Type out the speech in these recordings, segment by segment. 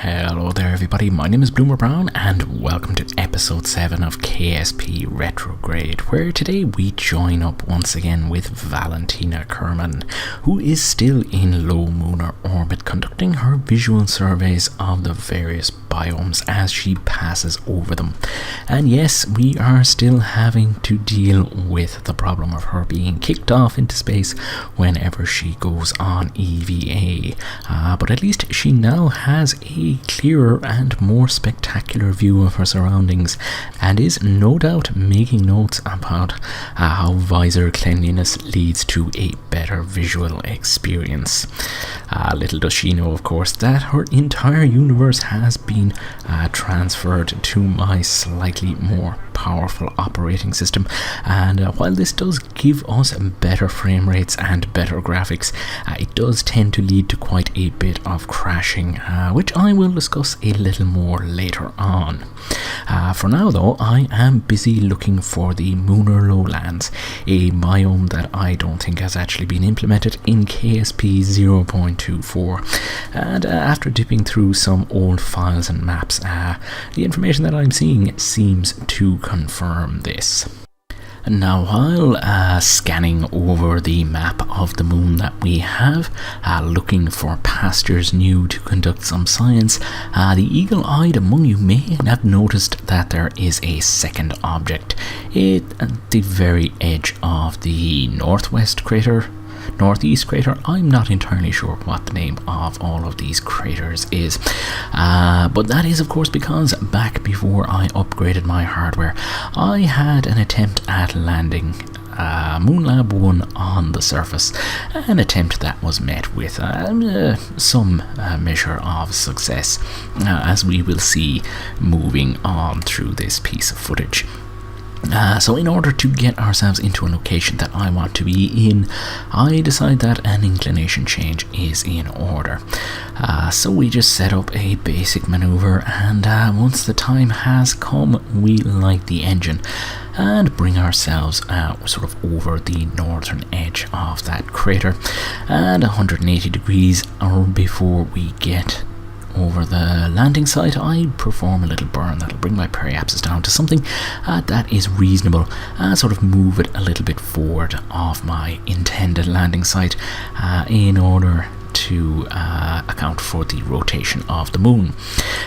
Hello there everybody, my name is Bloomer Brown and welcome to episode 7 of KSP Retrograde, where today we join up once again with Valentina Kerman, who is still in low lunar orbit conducting her visual surveys of the various biomes as she passes over them. And yes, we are still having to deal with the problem of her being kicked off into space whenever she goes on EVA, but at least she now has a clearer and more spectacular view of her surroundings and is no doubt making notes about how visor cleanliness leads to a better visual experience. Little does she know, of course, that her entire universe has been transferred to my slightly more powerful operating system, and while this does give us better frame rates and better graphics, it does tend to lead to quite a bit of crashing, which I will discuss a little more later on. For now though, I am busy looking for the Lunar Lowlands, a biome that I don't think has actually been implemented in KSP 0.24, and after dipping through some old files and maps, the information that I'm seeing seems to confirm this. Now, while scanning over the map of the moon that we have, looking for pastures new to conduct some science, the eagle-eyed among you may have noticed that there is a second object at the very edge of the northeast crater. I'm not entirely sure what the name of all of these craters is, but that is of course because back before I upgraded my hardware, I had an attempt at landing Moonlab 1 on the surface, an attempt that was met with some measure of success, as we will see moving on through this piece of footage. So in order to get ourselves into a location that I want to be in, I decide that an inclination change is in order. So we just set up a basic maneuver, and once the time has come, we light the engine and bring ourselves sort of over the northern edge of that crater, and 180 degrees before we get over the landing site, I perform a little burn that'll bring my periapsis down to something that is reasonable, sort of move it a little bit forward of my intended landing site in order to account for the rotation of the moon.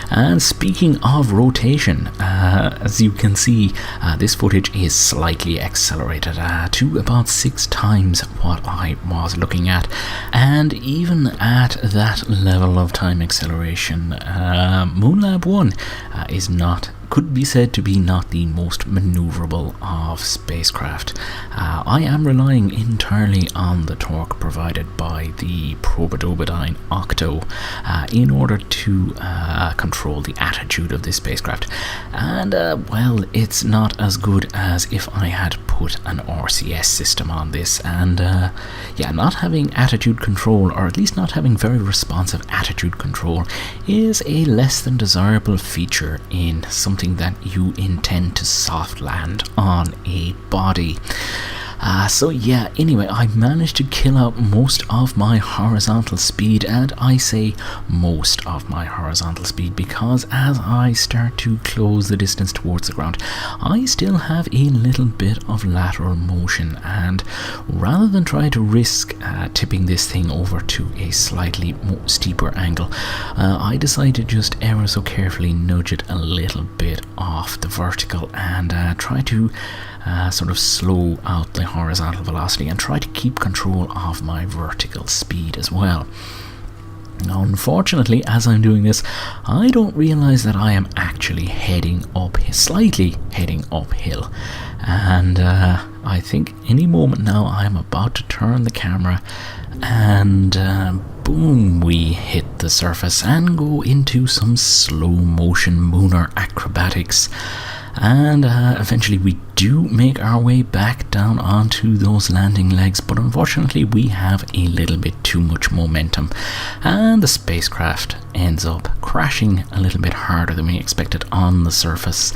And speaking of rotation, as you can see, this footage is slightly accelerated to about 6 times what I was looking at, and even at that level of time acceleration, Moonlab 1 could be said to be not the most maneuverable of spacecraft. I am relying entirely on the torque provided by the Probodobodyne Octo in order to control the attitude of this spacecraft, and well, it's not as good as if I had put an RCS system on this, and yeah, not having attitude control, or at least not having very responsive attitude control, is a less than desirable feature in something that you intend to soft land on a body. So yeah, anyway, I managed to kill out most of my horizontal speed, and I say most of my horizontal speed because as I start to close the distance towards the ground, I still have a little bit of lateral motion, and rather than try to risk tipping this thing over to a slightly more steeper angle, I decided to just ever so carefully nudge it a little bit off the vertical and try to sort of slow out the horizontal velocity and try to keep control of my vertical speed as well. Now, unfortunately, as I'm doing this, I don't realize that I am actually slightly heading uphill, and I think any moment now I'm about to turn the camera and boom, we hit the surface and go into some slow motion lunar acrobatics. And eventually we do make our way back down onto those landing legs, but unfortunately we have a little bit too much momentum, and the spacecraft ends up crashing a little bit harder than we expected on the surface.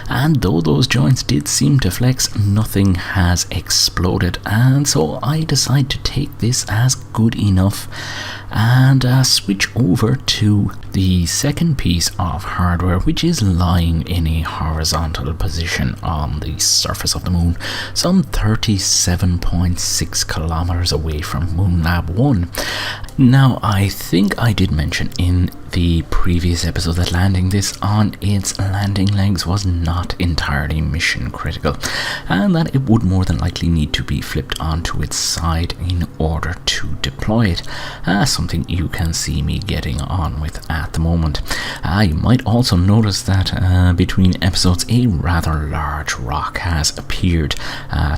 And though those joints did seem to flex, nothing has exploded, and so I decide to take this as good enough and switch over to the second piece of hardware, which is lying in a horizontal position on the surface of the moon, some 37.6 kilometers away from Moon Lab 1. Now, I think I did mention in the previous episode that landing this on its landing legs was not entirely mission critical, and that it would more than likely need to be flipped onto its side in order to deploy it, something you can see me getting on with at the moment. You might also notice that between episodes a rather large rock has appeared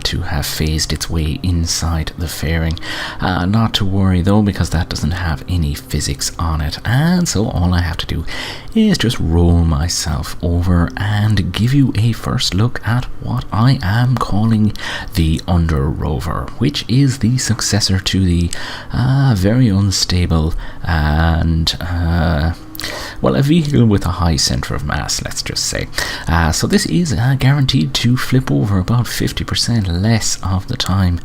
to have phased its way inside the fairing. Not to worry though, because that doesn't have any physics on it, and so all I have to do is just roll myself over and give you a first look at what I am calling the Under Rover, which is the successor to the very unstable and a vehicle with a high centre of mass, let's just say. So this is guaranteed to flip over about 50% less of the time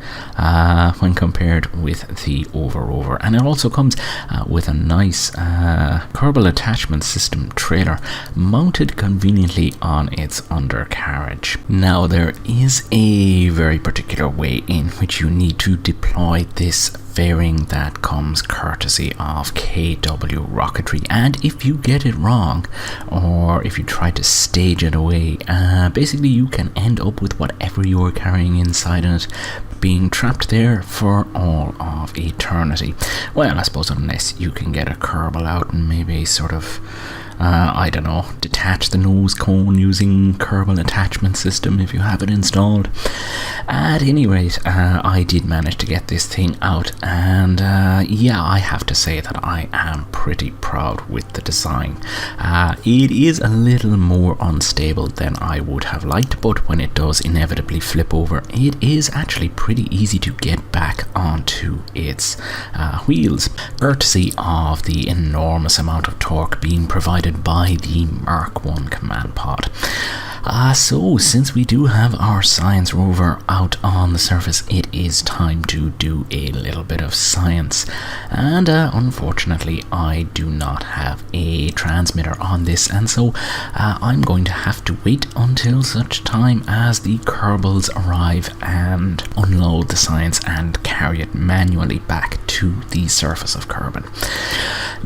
when compared with the Over, and it also comes with a nice Kerbal attachment system trailer mounted conveniently on its undercarriage. Now, there is a very particular way in which you need to deploy this fairing that comes courtesy of KW Rocketry, and if you get it wrong, or if you try to stage it away, basically you can end up with whatever you're carrying inside it being trapped there for all of eternity. Well, I suppose unless you can get a Kerbal out and maybe sort of detach the nose cone using Kerbal attachment system if you have it installed. At any rate, I did manage to get this thing out, and I have to say that I am pretty proud with the design. It is a little more unstable than I would have liked, but when it does inevitably flip over, it is actually pretty easy to get back onto its wheels, courtesy of the enormous amount of torque being provided by the Mark 1 command pod. So since we do have our science rover out on the surface, it is time to do a little bit of science, and unfortunately I do not have a transmitter on this, and so I'm going to have to wait until such time as the Kerbals arrive and unload the science and carry it manually back to the surface of Kerbal.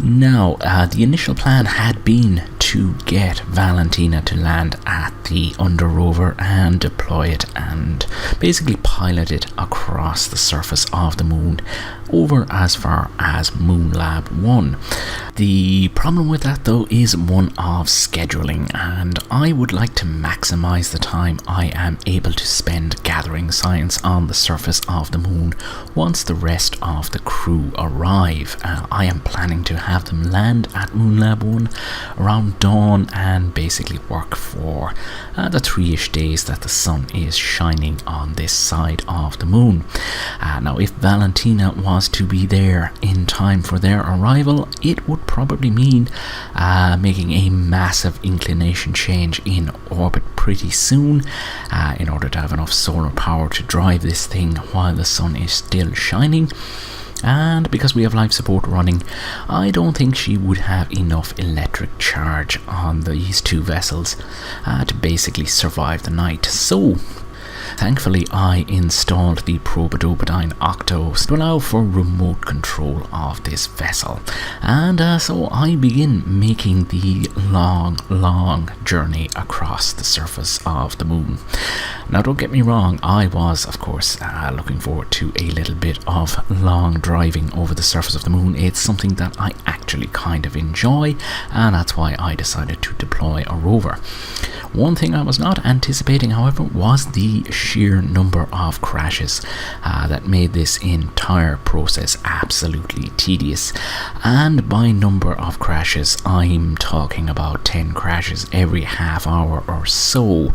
Now, the initial plan had been to get Valentina to land at the Under Rover and deploy it and basically pilot it across the surface of the moon over as far as Moon Lab 1. The problem with that though is one of scheduling, and I would like to maximize the time I am able to spend gathering science on the surface of the moon once the rest of the crew arrive. I am planning to have them land at Moon Lab 1 around dawn and basically work for the 3-ish days that the sun is shining on this side of the moon. Now, if Valentina was to be there in time for their arrival, it would probably mean making a massive inclination change in orbit pretty soon in order to have enough solar power to drive this thing while the sun is still shining. And because we have life support running, I don't think she would have enough electric charge on these two vessels to basically survive the night. So thankfully, I installed the Probodobodine Octos to allow for remote control of this vessel, and so I begin making the long journey across the surface of the moon. Now, don't get me wrong, I was, of course, looking forward to a little bit of long driving over the surface of the moon. It's something that I actually kind of enjoy, and that's why I decided to deploy a rover. One thing I was not anticipating, however, was the sheer number of crashes that made this entire process absolutely tedious. And by number of crashes, I'm talking about 10 crashes every half hour or so.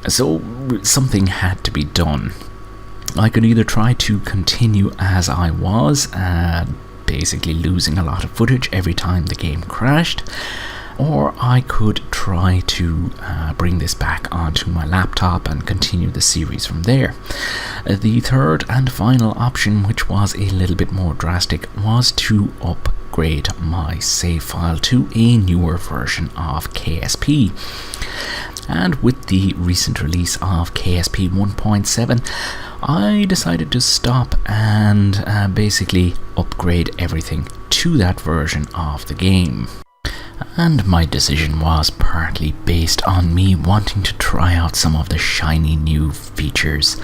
So something had to be done. I could either try to continue as I was, basically losing a lot of footage every time the game crashed, or I could try to bring this back onto my laptop and continue the series from there. The third and final option, which was a little bit more drastic, was to upgrade my save file to a newer version of KSP. And with the recent release of KSP 1.7, I decided to stop and basically upgrade everything to that version of the game. And my decision was partly based on me wanting to try out some of the shiny new features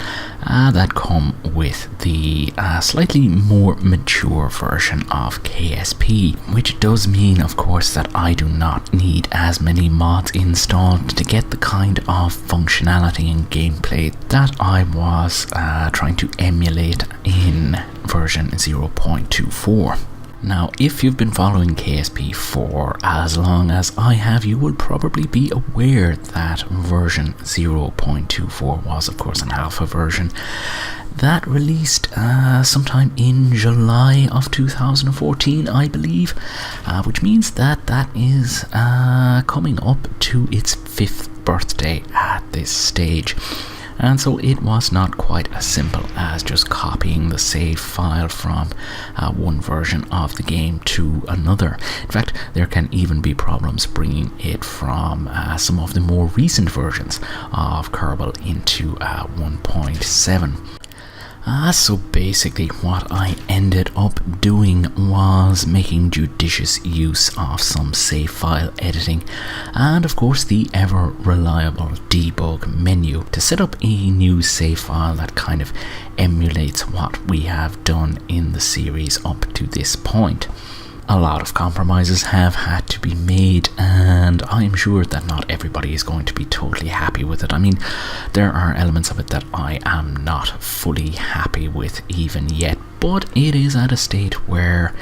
that come with the slightly more mature version of KSP, which does mean, of course, that I do not need as many mods installed to get the kind of functionality and gameplay that I was trying to emulate in version 0.24. Now, if you've been following KSP for as long as I have, you will probably be aware that version 0.24 was, of course, an alpha version that released sometime in July of 2014, I believe, which means that that is coming up to its 5th birthday at this stage. And so it was not quite as simple as just copying the save file from one version of the game to another. In fact, there can even be problems bringing it from some of the more recent versions of Kerbal into 1.7. So basically what I ended up doing was making judicious use of some save file editing and of course the ever reliable debug menu to set up a new save file that kind of emulates what we have done in the series up to this point. A lot of compromises have had to be made, and I'm sure that not everybody is going to be totally happy with it. I mean, there are elements of it that I am not fully happy with even yet, but it is at a state where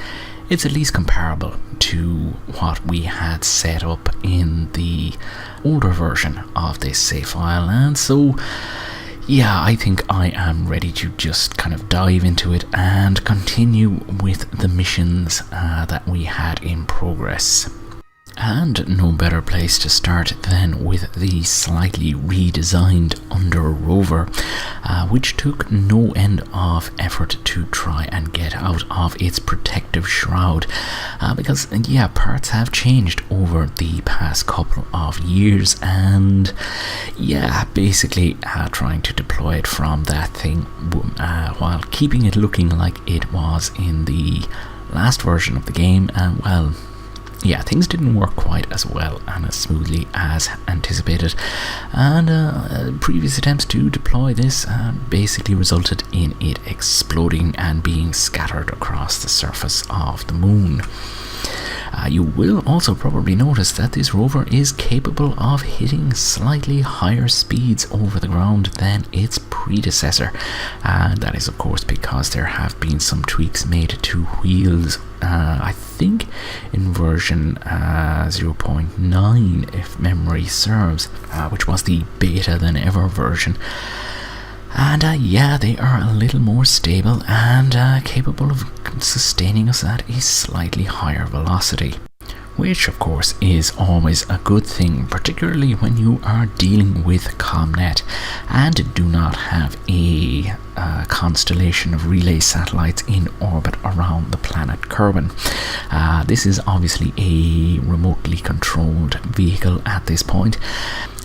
it's at least comparable to what we had set up in the older version of this save file, and so yeah, I think I am ready to just kind of dive into it and continue with the missions that we had in progress. And no better place to start than with the slightly redesigned Under Rover, which took no end of effort to try and get out of its protective shroud, because yeah, parts have changed over the past couple of years, and yeah, basically trying to deploy it from that thing while keeping it looking like it was in the last version of the game, and well, yeah, things didn't work quite as well and as smoothly as anticipated, and previous attempts to deploy this basically resulted in it exploding and being scattered across the surface of the moon. You will also probably notice that this rover is capable of hitting slightly higher speeds over the ground than its predecessor, and that is of course because there have been some tweaks made to wheels, I think in version 0.9 if memory serves, which was the better than ever version. And yeah, they are a little more stable and capable of sustaining us at a slightly higher velocity, which of course is always a good thing, particularly when you are dealing with ComNet and do not have a constellation of relay satellites in orbit around the planet Kerbal. This is obviously a remotely controlled vehicle at this point.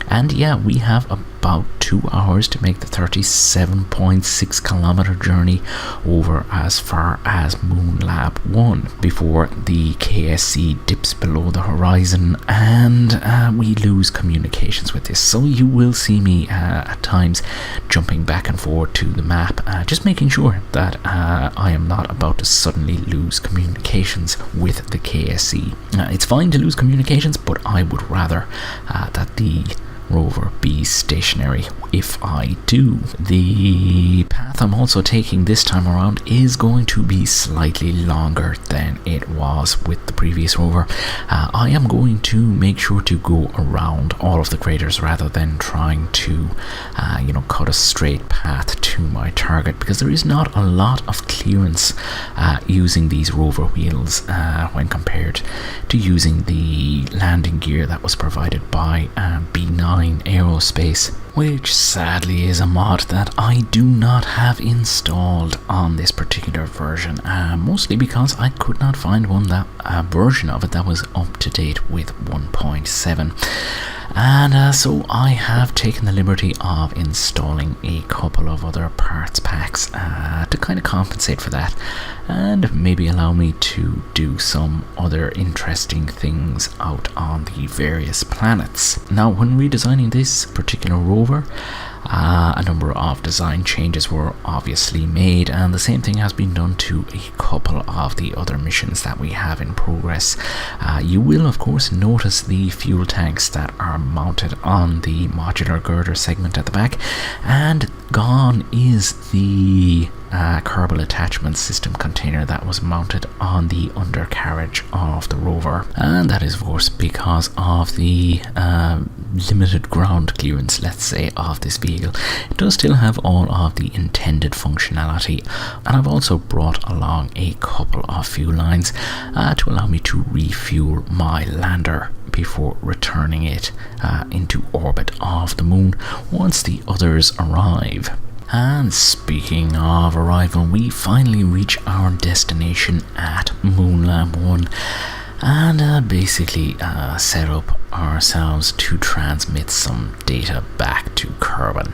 And yeah, we have about 2 hours to make the 37.6 kilometer journey over as far as Moon Lab 1 before the KSC dips below the horizon and we lose communications with this. So you will see me at times jumping back and forth to the map, just making sure that I am not about to suddenly lose communications with the KSC. It's fine to lose communications, but I would rather that the rover be stationary if I do. The path I'm also taking this time around is going to be slightly longer than it was with the previous rover. I am going to make sure to go around all of the craters rather than trying to cut a straight path to my target, because there is not a lot of clearance using these rover wheels when compared to using the landing gear that was provided by B9 Aerospace, which sadly is a mod that I do not have installed on this particular version, mostly because I could not find one version of it that was up to date with 1.7. And so I have taken the liberty of installing a couple of other parts packs to kind of compensate for that, and maybe allow me to do some other interesting things out on the various planets. Now, when redesigning this particular rover, a number of design changes were obviously made, and the same thing has been done to a couple of the other missions that we have in progress. You will of course notice the fuel tanks that are mounted on the modular girder segment at the back, and gone is the Kerbal attachment system container that was mounted on the undercarriage of the rover, and that is of course because of the limited ground clearance, let's say, of this vehicle. It does still have all of the intended functionality, and I've also brought along a couple of fuel lines to allow me to refuel my lander before returning it into orbit of the moon once the others arrive. And speaking of arrival, we finally reach our destination at Moonlab 1 and basically set up ourselves to transmit some data back to Kerbal.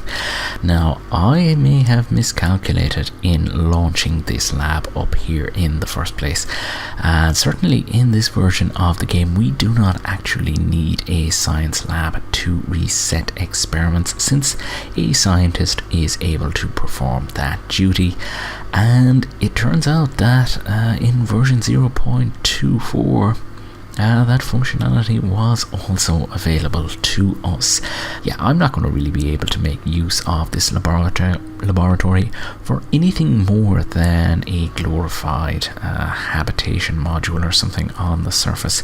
Now, I may have miscalculated in launching this lab up here in the first place, and certainly in this version of the game we do not actually need a science lab to reset experiments, since a scientist is able to perform that duty. And it turns out that in version 0.24 that functionality was also available to us. Yeah, I'm not going to really be able to make use of this laboratory for anything more than a glorified habitation module or something on the surface,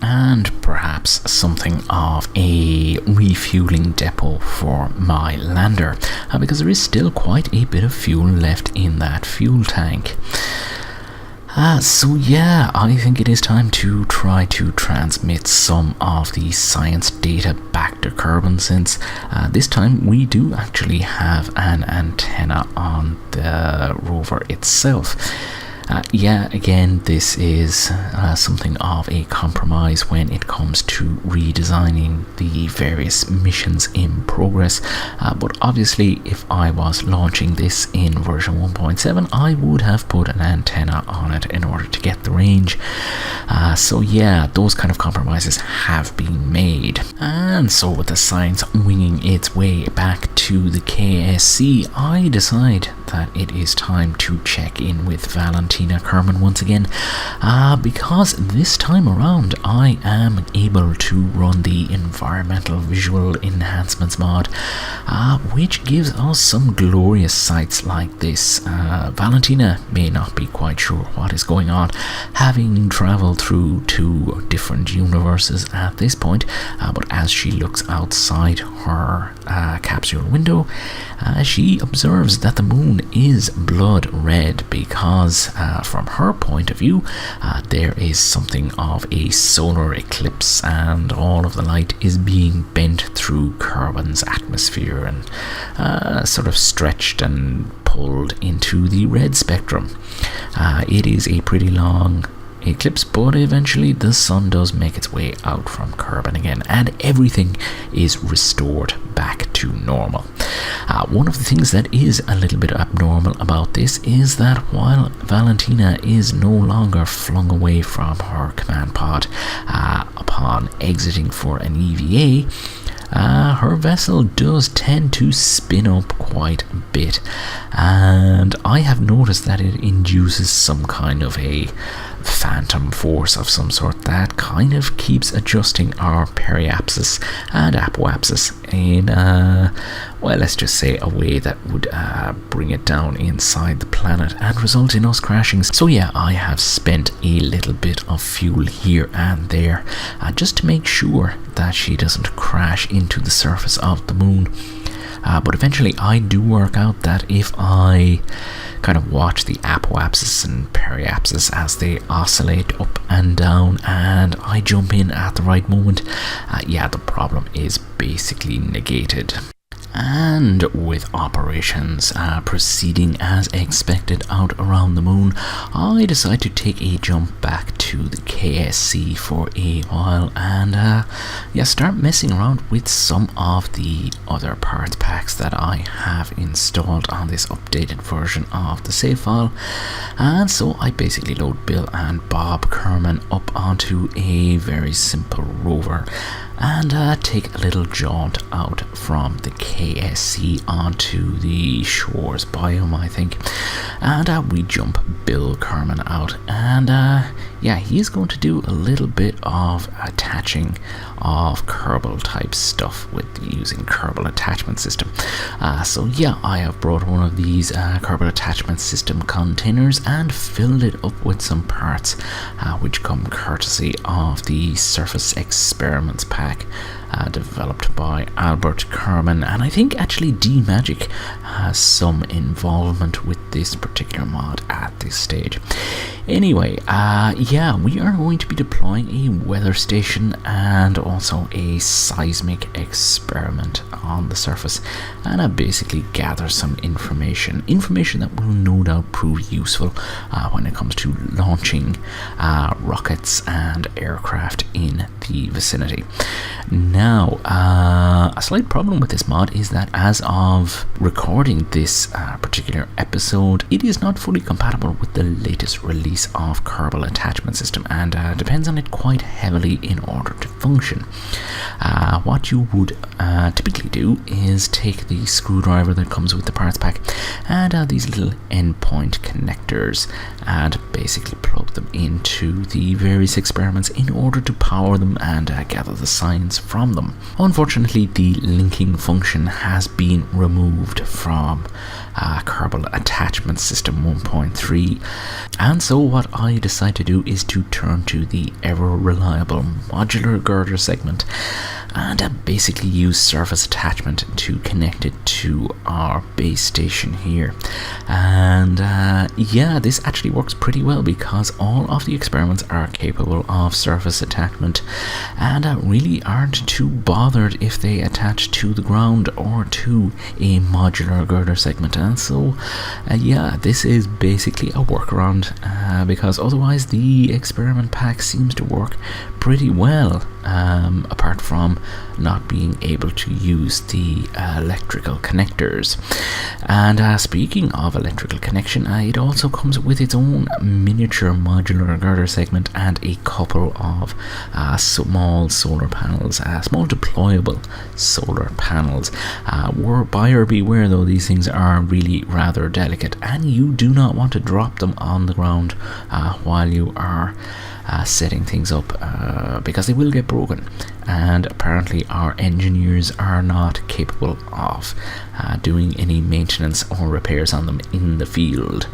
and perhaps something of a refueling depot for my lander, because there is still quite a bit of fuel left in that fuel tank. So yeah, I think it is time to try to transmit some of the science data back to Kerbal, since this time we do actually have an antenna on the rover itself. Again, this is something of a compromise when it comes to redesigning the various missions in progress, but obviously if I was launching this in version 1.7 I would have put an antenna on it in order to get the range. So yeah, those kind of compromises have been made. And so with the science winging its way back to the KSC, I decide that it is time to check in with Valentina Kerman once again, because this time around I am able to run the environmental visual enhancements mod, which gives us some glorious sights like this. Valentina may not be quite sure what is going on, having travelled through 2 different universes at this point, but as she looks outside her capsule window, she observes that the moon is blood red, because from her point of view there is something of a solar eclipse and all of the light is being bent through Kerbal's atmosphere and sort of stretched and pulled into the red spectrum. It is a pretty long eclipse, but eventually the sun does make its way out from Kerbal again and everything is restored back to normal. One of the things that is a little bit abnormal about this is that while Valentina is no longer flung away from her command pod upon exiting for an EVA, her vessel does tend to spin up quite a bit, and I have noticed that it induces some kind of a phantom force of some sort that kind of keeps adjusting our periapsis and apoapsis in, well, let's just say a way that would bring it down inside the planet and result in us crashing. So yeah, I have spent a little bit of fuel here and there just to make sure that she doesn't crash into the surface of the moon. But eventually I do work out that if I kind of watch the apoapsis and periapsis as they oscillate up and down and I jump in at the right moment, yeah, the problem is basically negated. And with operations proceeding as expected out around the moon, I decide to take a jump back to the KSC for a while and yeah, start messing around with some of the other parts packs that I have installed on this updated version of the save file. And so I basically load Bill and Bob Kerman up onto a very simple rover and take a little jaunt out from the KSC onto the shores biome, I think. And we jump Bill Kerman out, and yeah, he's going to do a little bit of attaching of Kerbal type stuff with using Kerbal attachment system. So yeah, I have brought one of these Kerbal attachment system containers and filled it up with some parts which come courtesy of the Surface Experiments pack developed by Albert Kerman, and I think actually D-Magic has some involvement with this particular mod at this stage. Anyway, yeah, we are going to be deploying a weather station and also a seismic experiment on the surface, and basically gather some information that will no doubt prove useful when it comes to launching rockets and aircraft in the vicinity. Now, a slight problem with this mod is that as of recording this particular episode, it is not fully compatible with the latest release of Kerbal attachment system and depends on it quite heavily in order to function. What you would typically do is take the screwdriver that comes with the parts pack and these little endpoint connectors and basically plug them into the various experiments in order to power them and gather the science from them. Unfortunately, the linking function has been removed from Kerbal Attachment System 1.3, and so what I decide to do is to turn to the ever reliable modular girder segment and basically use surface attachment to connect it to our base station here. And yeah, this actually works pretty well because all of the experiments are capable of surface attachment and really aren't too bothered if they attach to the ground or to a modular girder segment. And so yeah, this is basically a workaround because otherwise the experiment pack seems to work pretty well, apart from not being able to use the electrical connectors. And speaking of electrical connection, it also comes with its own miniature modular girder segment and a couple of small solar panels, small deployable solar panels. Buyer beware though, these things are really rather delicate and you do not want to drop them on the ground while you are setting things up because they will get broken, and apparently our engineers are not capable of doing any maintenance or repairs on them in the field.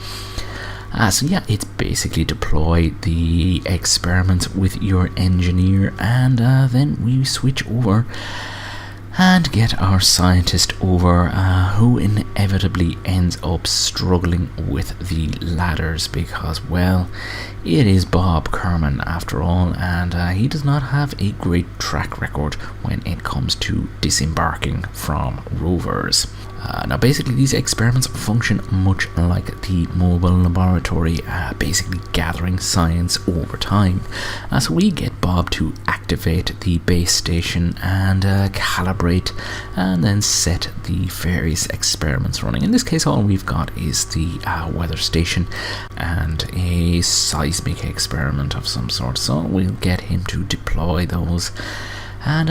So yeah, it's basically deploy the experiments with your engineer and then we switch over and get our scientist over, who inevitably ends up struggling with the ladders because, well, it is Bob Kerman after all, and he does not have a great track record when it comes to disembarking from rovers. Now basically these experiments function much like the mobile laboratory, basically gathering science over time. So we get Bob to activate the base station and calibrate and then set the various experiments running. In this case all we've got is the weather station and a seismic experiment of some sort, so we'll get him to deploy those And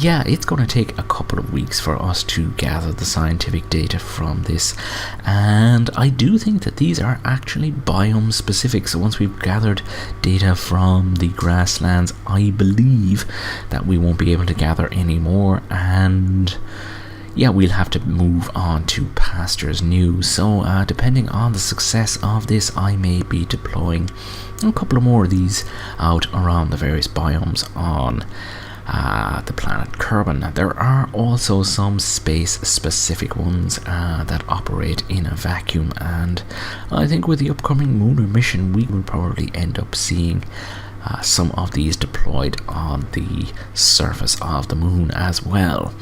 yeah, it's going to take a couple of weeks for us to gather the scientific data from this, and I do think that these are actually biome specific. So once we've gathered data from the grasslands, I believe that we won't be able to gather any more, and yeah, we'll have to move on to pastures new. So depending on the success of this, I may be deploying a couple of more of these out around the various biomes on the planet Kerbal. There are also some space specific ones that operate in a vacuum, and I think with the upcoming lunar mission we will probably end up seeing some of these deployed on the surface of the moon as well.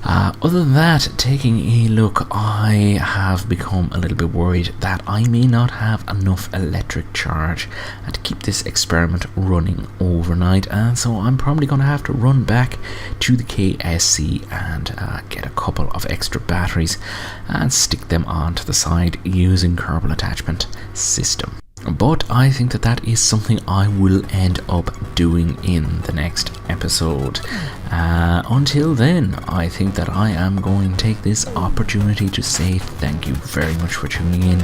Other than that, taking a look, I have become a little bit worried that I may not have enough electric charge to keep this experiment running overnight, and so I'm probably going to have to run back to the KSC and get a couple of extra batteries and stick them onto the side using Kerbal attachment system. But I think that that is something I will end up doing in the next episode. Until then, I think that I am going to take this opportunity to say thank you very much for tuning in.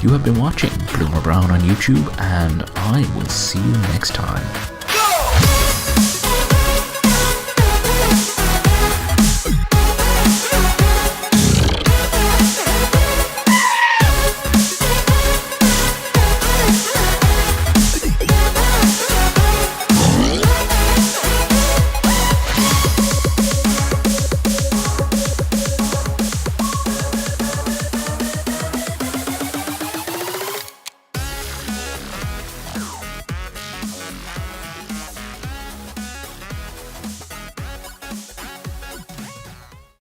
You have been watching Bloomer Brown on YouTube, and I will see you next time.